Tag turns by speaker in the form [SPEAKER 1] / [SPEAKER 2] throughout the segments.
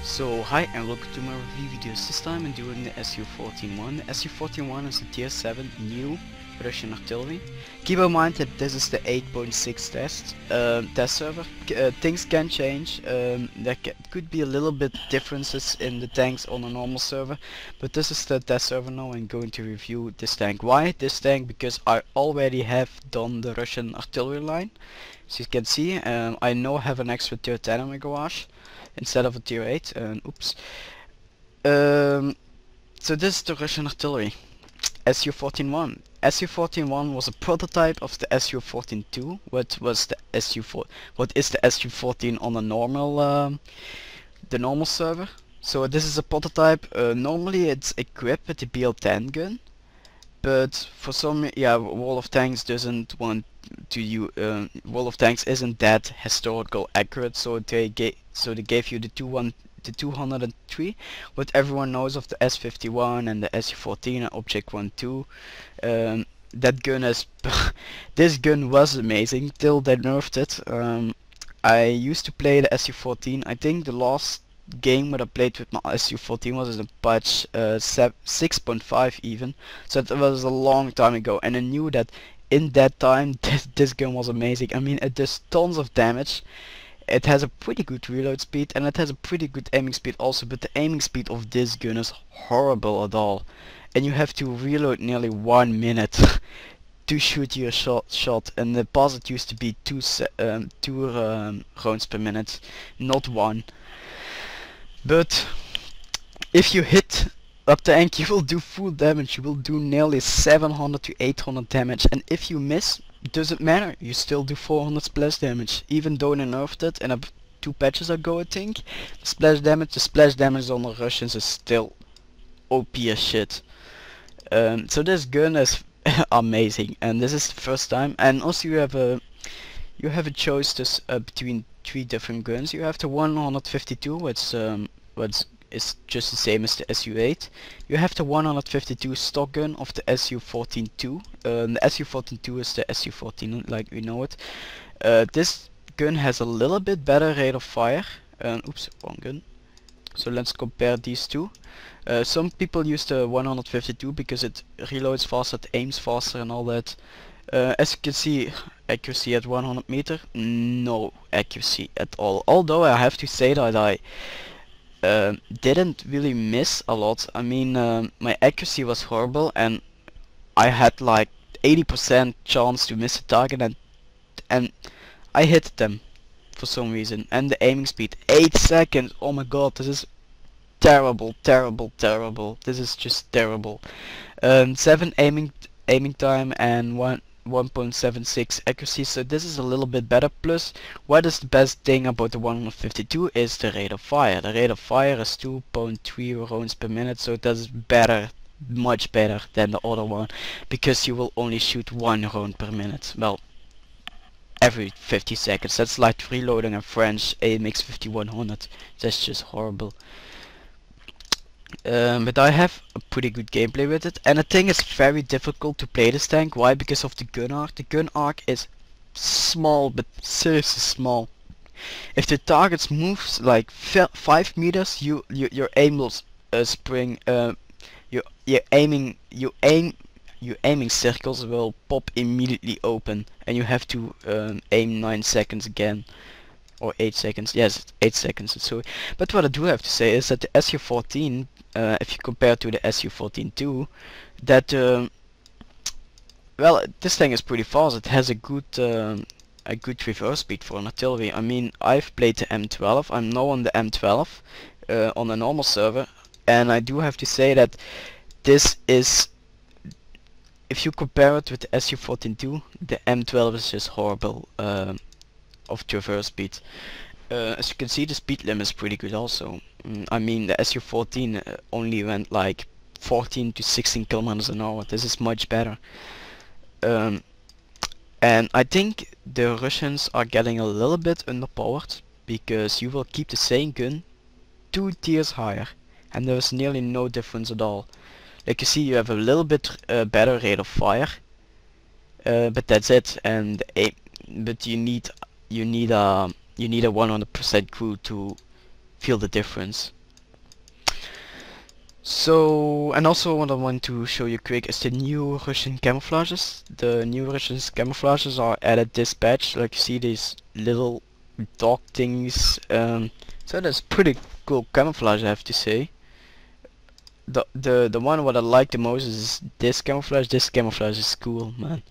[SPEAKER 1] So hi and welcome to my review videos. This time I'm doing the SU-14-1. The SU-14-1 is a tier 7 new Russian artillery. Keep in mind that this is the 8.6 test server. Things can change. Could be a little bit differences in the tanks on a normal server, but this is the test server now. I'm going to review this tank. Why this tank? Because I already have done the Russian artillery line. As you can see, I now have an extra tier 10 in my garage instead of a tier 8. Oops. So this is the Russian artillery. SU-14-1. SU-14-1 was a prototype of the SU-14-2. What is the SU-14 on a normal, the normal server? So this is a prototype. Normally it's equipped with the BL-10 gun, but for some, World of Tanks doesn't want to use. World of Tanks isn't that historical accurate, so they gave you the 203. What everyone knows of the S-51 and the SU-14 and Object 1-2. That gun is this gun was amazing till they nerfed it. I used to play the SU-14. I think the last game that I played with my SU-14 was in a patch 6.5 even, so it was a long time ago, and I knew that in that time this gun was amazing. I mean, it does tons of damage. It has a pretty good reload speed and it has a pretty good aiming speed also, but the aiming speed of this gun is horrible at all, and you have to reload nearly 1 minute to shoot your shot, and the past it used to be two rounds per minute, not one. But if you hit up the tank, you will do full damage. You will do nearly 700 to 800 damage, and if you miss, it doesn't matter, you still do 400 splash damage. Even though they nerfed it and 2 patches ago, I think, the splash damage on the Russians is still OP as shit. So this gun is amazing, and this is the first time. And also you have a choice this between 3 different guns. You have the 152, which is just the same as the SU-8. You have the 152 stock gun of the SU-14-2. The SU-14-2 is the SU-14 like we know it. This gun has a little bit better rate of fire. Oops, wrong gun. So let's compare these two. Some people use the 152 because it reloads faster, it aims faster and all that. As you can see, accuracy at 100 meter, no accuracy at all. Although I have to say that I didn't really miss a lot. I mean, my accuracy was horrible and I had like 80% chance to miss a target, and I hit them for some reason. And the aiming speed, 8 seconds. Oh my god, this is terrible. This is just terrible. 7 aiming time and 1.76 accuracy, so this is a little bit better. Plus, what is the best thing about the 152 is the rate of fire. The rate of fire is 2.3 rounds per minute, so that is better, much better than the other one, because you will only shoot 1 round per minute. Well, every 50 seconds. That's like reloading a French AMX 5100. That's just horrible. But I have a pretty good gameplay with it, and I think it's very difficult to play this tank. Why? Because of the gunarc. The gunarc is small, but seriously small. If the target moves like 5 meters, your aim will spring. Your aiming circles will pop immediately open, and you have to aim 9 seconds again. Or 8 seconds, yes, 8 seconds. So, but what I do have to say is that the SU-14, if you compare to the SU-14-2, that well, this thing is pretty fast. It has a good reverse speed for an artillery. I mean, I've played the M12. I'm now on the M12 on a normal server, and I do have to say that this is, if you compare it with the SU-14-2, the M12 is just horrible. Of traverse speed. As you can see, the speed limit is pretty good also. I mean, the SU-14 only went like 14 to 16 kilometers an hour. This is much better. And I think the Russians are getting a little bit underpowered, because you will keep the same gun 2 tiers higher and there is nearly no difference at all. Like you see, you have a little bit better rate of fire, but that's it. And but you need a 100% crew to feel the difference. So, and also what I want to show you quick is the new Russian camouflages. The new Russian camouflages are added this patch. Like you see these little dog thingies. So that's pretty cool camouflage, I have to say. The one what I like the most is this camouflage. This camouflage is cool, man.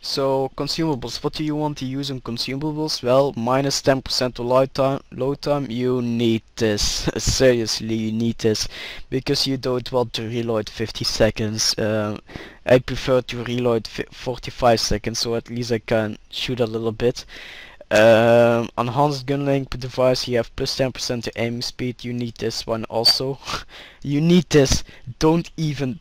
[SPEAKER 1] So consumables, what do you want to use on consumables? Well, minus 10% of load time, you need this. Seriously, you need this, because you don't want to reload 50 seconds. I prefer to reload 45 seconds, so at least I can shoot a little bit. Enhanced gun length device, you have plus 10% to aiming speed. You need this one also. You need this. Don't even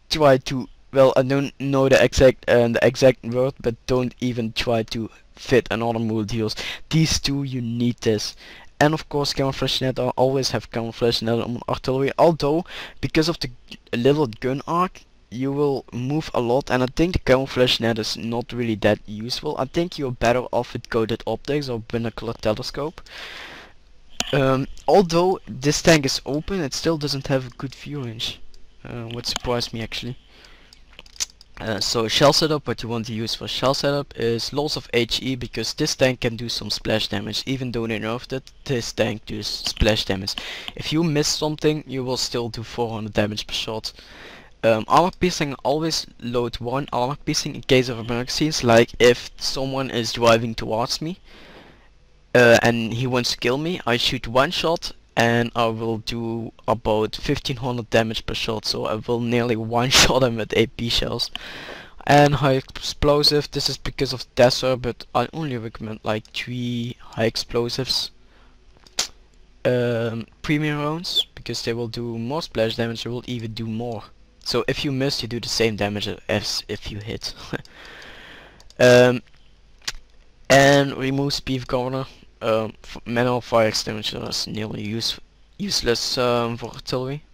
[SPEAKER 1] try to, well, I don't know the exact word, but don't even try to fit another modules. These two, you need this. And of course camouflage net. I always have camouflage net on artillery, although because of the little gun arc you will move a lot, and I think the camouflage net is not really that useful. I think you're better off with coated optics or binocular telescope. Although this tank is open, it still doesn't have a good view range, what surprised me actually. So shell setup, what you want to use for shell setup is loss of HE, because this tank can do some splash damage. Even though they nerfed it, this tank does splash damage. If you miss something, you will still do 400 damage per shot. Armor piercing, always load 1 armor piercing in case of emergencies, like if someone is driving towards me and he wants to kill me, I shoot 1 shot and I will do about 1500 damage per shot, so I will nearly one-shot him with AP shells. And high explosive, this is because of Desert, but I only recommend like 3 high explosives. Premium rounds, because they will do more splash damage, they will even do more. So if you miss, you do the same damage as if you hit. And remove speed governor. Manual fire extinguisher is nearly useless for artillery.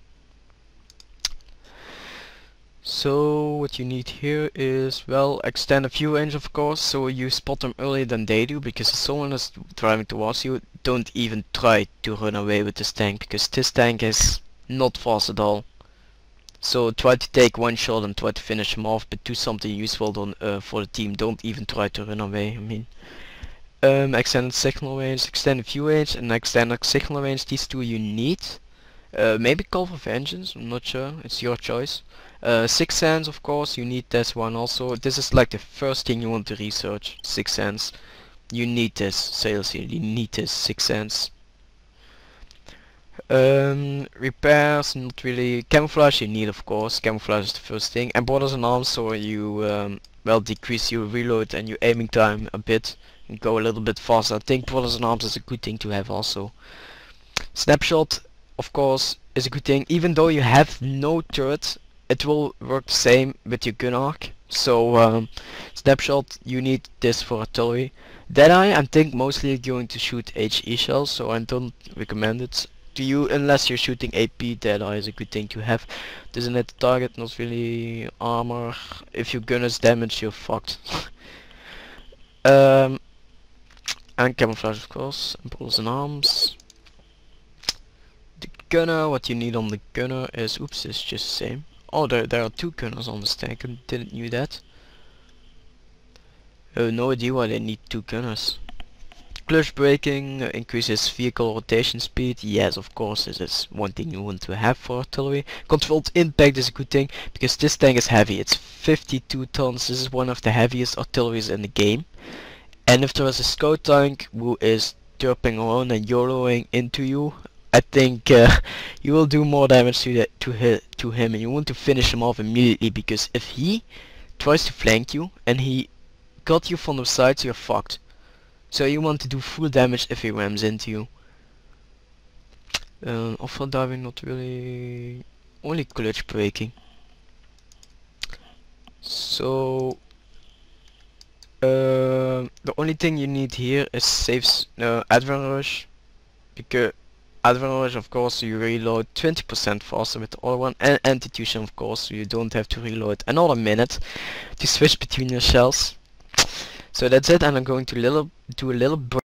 [SPEAKER 1] So what you need here is, well, extend a view range of course, so you spot them earlier than they do, because if someone is driving towards you, don't even try to run away with this tank, because this tank is not fast at all. So try to take 1 shot and try to finish him off, but do something useful for the team. Don't even try to run away, I mean. Extended signal range, extended view range, and extended signal range, these two you need. Maybe Call for Vengeance, I'm not sure, it's your choice. Sixth Sense, of course, you need this one also. This is like the first thing you want to research, Sixth Sense. You need this, seriously, you need this, Sixth Sense. Repairs, not really. Camouflage you need, of course, camouflage is the first thing. And Borders and Arms, so you, well, decrease your reload and your aiming time a bit. And go a little bit faster. I think Borders and Arms is a good thing to have also. Snapshot, of course, is a good thing. Even though you have no turret, it will work the same with your gun arc. So snapshot, you need this for artillery. Deadeye, I think mostly going to shoot HE shells, so I don't recommend it to you unless you're shooting AP. Deadeye is a good thing to have. Doesn't hit the target, not really armor. If your gun is damaged, you're fucked. And camouflage, of course, and Borders and Arms. The gunner, what you need on the gunner is, oops, it's just the same. Oh, there are 2 gunners on this tank, I didn't knew that. No idea why they need 2 gunners. Clutch braking increases vehicle rotation speed. Yes, of course, this is one thing you want to have for artillery. Controlled impact is a good thing, because this tank is heavy. It's 52 tons. This is one of the heaviest artilleries in the game. And if there is a scout tank who is derping around and YOLOing into you, I think you will do more damage to him, and you want to finish him off immediately, because if he tries to flank you and he got you from the sides, you're fucked. So you want to do full damage if he rams into you. Off-road diving, not really, only clutch braking. So the only thing you need here is saves Advent Rush, because Advent Rush, of course, you reload 20% faster with the other one, and Anti-Tuition, of course, so you don't have to reload another minute to switch between your shells. So that's it, and I'm going to do a little break.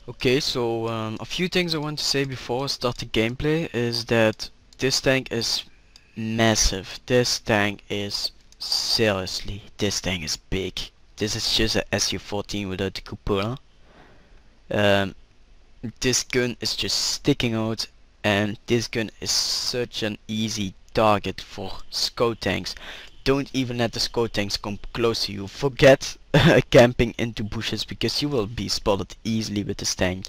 [SPEAKER 1] Okay, so a few things I want to say before I start the gameplay is that this tank is massive. This tank is seriously, this tank is big. This is just a SU-14 without the cupola. This gun is just sticking out, and this gun is such an easy target for scout tanks. Don't even let the scout tanks come close to you. Forget camping into bushes, because you will be spotted easily with this tank.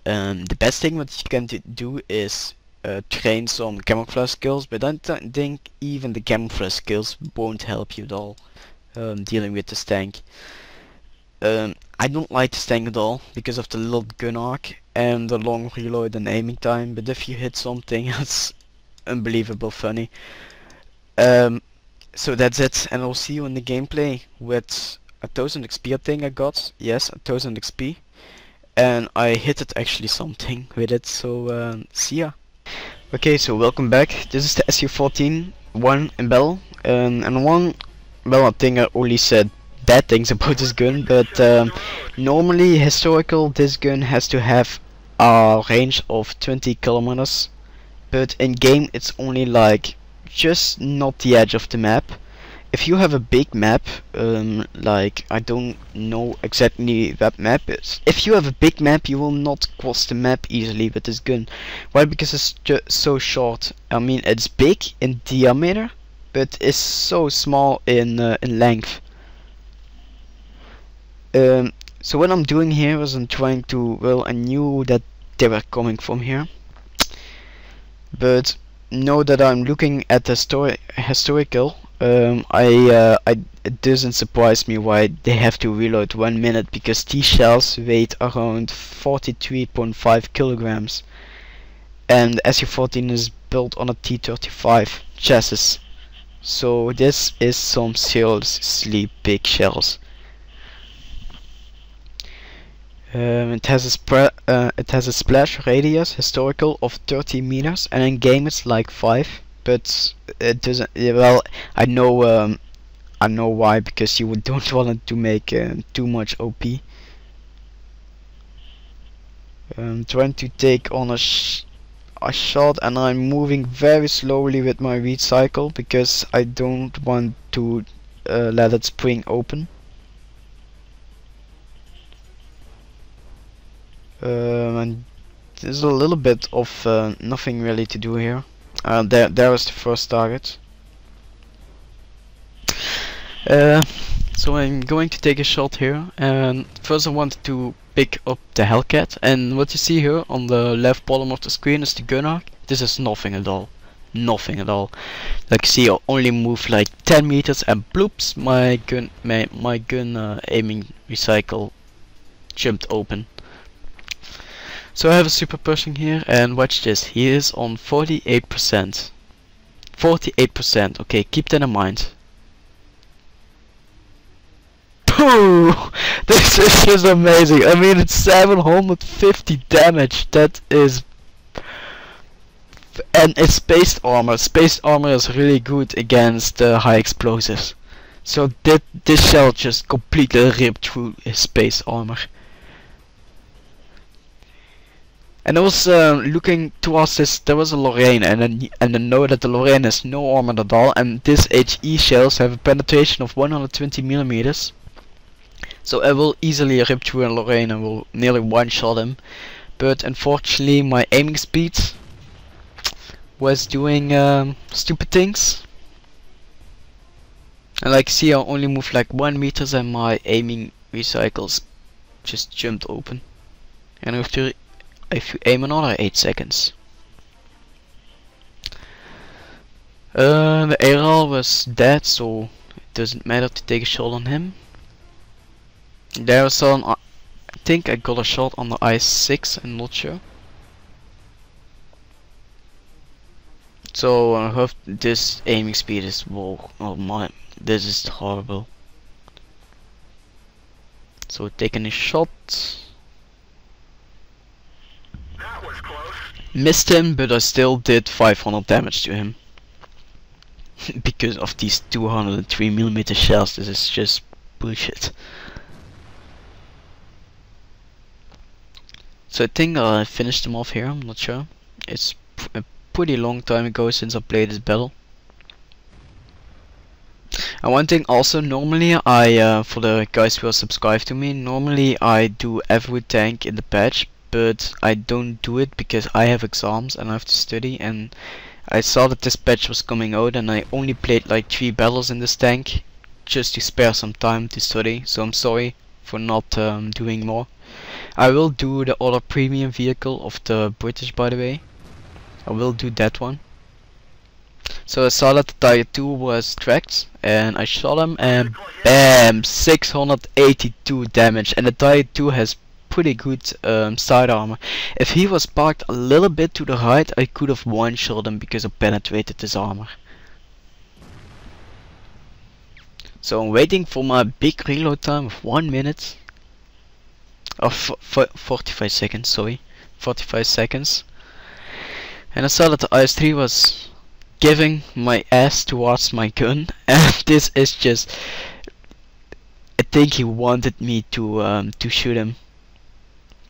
[SPEAKER 1] The best thing what you can do is train some camouflage skills, but I think even the camouflage skills won't help you at all dealing with this tank. I don't like this tank at all because of the little gun arc and the long reload and aiming time, but if you hit something, it's unbelievable funny. So that's it, and I'll see you in the gameplay with 1000 XP I think I got. Yes, 1000 XP. And I hit it actually something with it, so see ya. Okay, so welcome back. This is the SU-14-1 in battle. And well, I think I only said bad things about this gun, but normally historical this gun has to have a range of 20 kilometers, but in game it's only like just not the edge of the map. If you have a big map, like I don't know exactly what map is. If you have a big map, you will not cross the map easily with this gun. Why? Because it's just so short. I mean, it's big in diameter, but it's so small in length. So what I'm doing here is I'm trying to, well, I knew that they were coming from here, but now that I'm looking at the historical, it doesn't surprise me why they have to reload 1 minute, because these shells weigh around 43.5 kilograms, and the SU-14 is built on a T-35 chassis, so this is some seriously big shells. It has a splash radius historical of 30 meters, and in game it's like 5, but it doesn't. Well, I know why, because you don't want it to make too much OP. I'm trying to take on a shot, and I'm moving very slowly with my recycle because I don't want to let it spring open. And there's a little bit of nothing really to do here. There is the first target. So I'm going to take a shot here, and first I wanted to pick up the Hellcat, and what you see here on the left bottom of the screen is the gunarc. This is nothing at all. Nothing at all. Like you see, I only move like 10 meters and bloops, my gun aiming recycle jumped open. So I have a super pushing here, and watch this, he is on 48%. 48%, okay, keep that in mind. Pooh! This is just amazing. I mean, it's 750 damage, that is... And it's spaced armor. Spaced armor is really good against high explosives. So this shell just completely ripped through his space armor. And I was looking towards this, there was a Lorraine, and I know that the Lorraine has no armor at all, and this HE shells have a penetration of 120 millimeters. So I will easily rip through a Lorraine and will nearly one-shot him. But unfortunately my aiming speed was doing stupid things. And like you see, I only moved like 1 meter and my aiming recycles just jumped open. And if you aim another 8 seconds. The ARL was dead, so it doesn't matter to take a shot on him. There was some, I think I got a shot on the I-6, I'm not sure. So I hope this aiming speed is, whoa, oh my, this is horrible. So taking a shot.
[SPEAKER 2] That was close.
[SPEAKER 1] Missed him, but I still did 500 damage to him. Because of these 203mm shells, this is just bullshit. So I think I finished them off here, I'm not sure. It's a pretty long time ago since I played this battle. And one thing also, normally I, for the guys who are subscribed to me, normally I do every tank in the patch, but I don't do it because I have exams and I have to study, and I saw that this patch was coming out and I only played like 3 battles in this tank, just to spare some time to study, so I'm sorry for not doing more. I will do the other premium vehicle of the British, by the way. I will do that one. So I saw that the Tier 2 was tracked and I shot him and BAM! 682 damage, and the Tier 2 has pretty good side armor. If he was parked a little bit to the right, I could have one-shot him because I penetrated his armor. So I'm waiting for my big reload time of 1 minute. Of 45 seconds, sorry. 45 seconds. And I saw that the IS-3 was giving my ass towards my gun, and this is just, I think he wanted me to shoot him.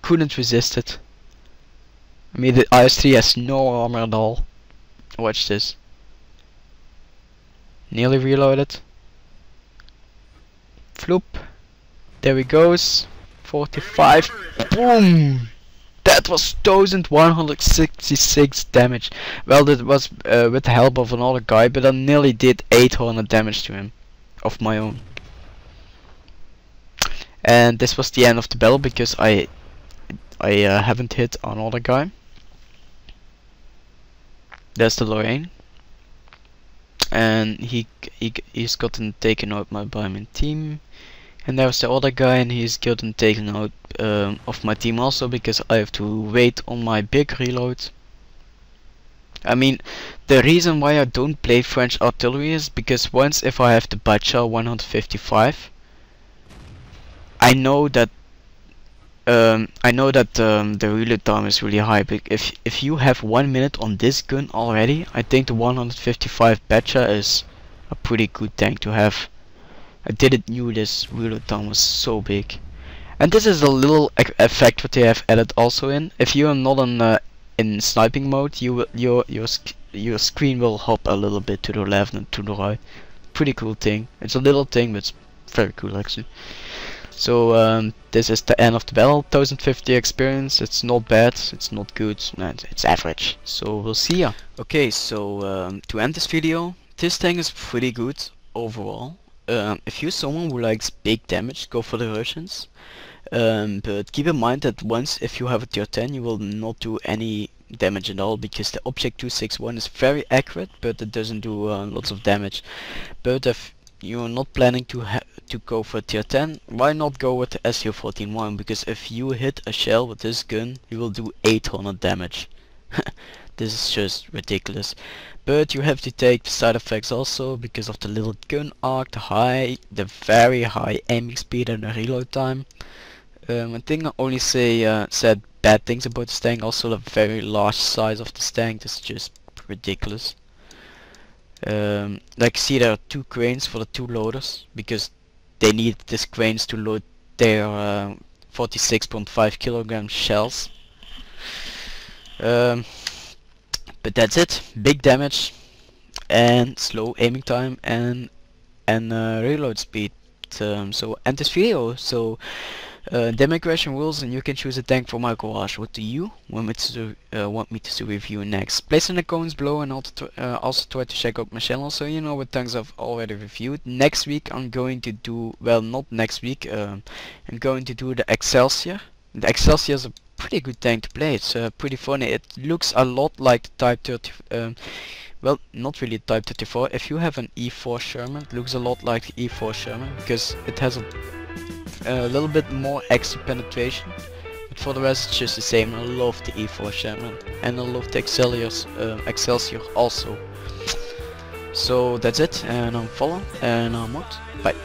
[SPEAKER 1] Couldn't resist it. I mean, the IS-3 has no armor at all. Watch this. Nearly reloaded. Floop. There he goes. 45. Boom! That was 1166 damage. Well, that was with the help of another guy, but I nearly did 800 damage to him of my own. And this was the end of the battle because I haven't hit another guy. There's the Lorraine, and he's gotten taken out by my team. And there's the other guy, and he's gotten taken out of my team also because I have to wait on my big reload. I mean, the reason why I don't play French artillery is because once if I have the Bacha 155, I know that the reload time is really high. But if you have 1 minute on this gun already, I think the 155 Bacha is a pretty good tank to have. I didn't knew this reload time was so big. And this is a little effect what they have added also in. If you are not on in sniping mode, your screen will hop a little bit to the left and to the right. Pretty cool thing. It's a little thing, but it's very cool actually. So this is the end of the battle. 1050 experience. It's not bad. It's not good. And it's average. So we'll see ya. Okay, so to end this video, this tank is pretty good overall. If you're someone who likes big damage, go for the Russians. But keep in mind that once if you have a tier 10, you will not do any damage at all because the object 261 is very accurate, but it doesn't do lots of damage. But if you're not planning to go for tier 10, why not go with the SU-14-1? Because if you hit a shell with this gun, you will do 800 damage. This is just ridiculous. But you have to take the side effects also because of the little gun arc, the very high aiming speed and the reload time. I think I only said bad things about this tank. Also the very large size of this tank is just ridiculous. Like see, there are 2 cranes for the 2 loaders because they need these cranes to load their 46.5 kilogram shells. But that's it. Big damage and slow aiming time and reload speed. So end this video. So demigration rules, and you can choose a tank for my garage. What do you want me to review next? Place in the comments below, and also try to check out my channel so you know what tanks I've already reviewed. Next week I'm going to do, well, not next week, I'm going to do the Excelsior. The Excelsior is a pretty good tank to play. It's pretty funny. It looks a lot like the Type 30. Well, not really Type 34. If you have an E4 Sherman, it looks a lot like the E4 Sherman because it has a little bit more extra penetration. But for the rest, it's just the same. I love the E4 Sherman and I love the Excelsior also. So that's it. And I'm Follow and I'm WoT. Bye.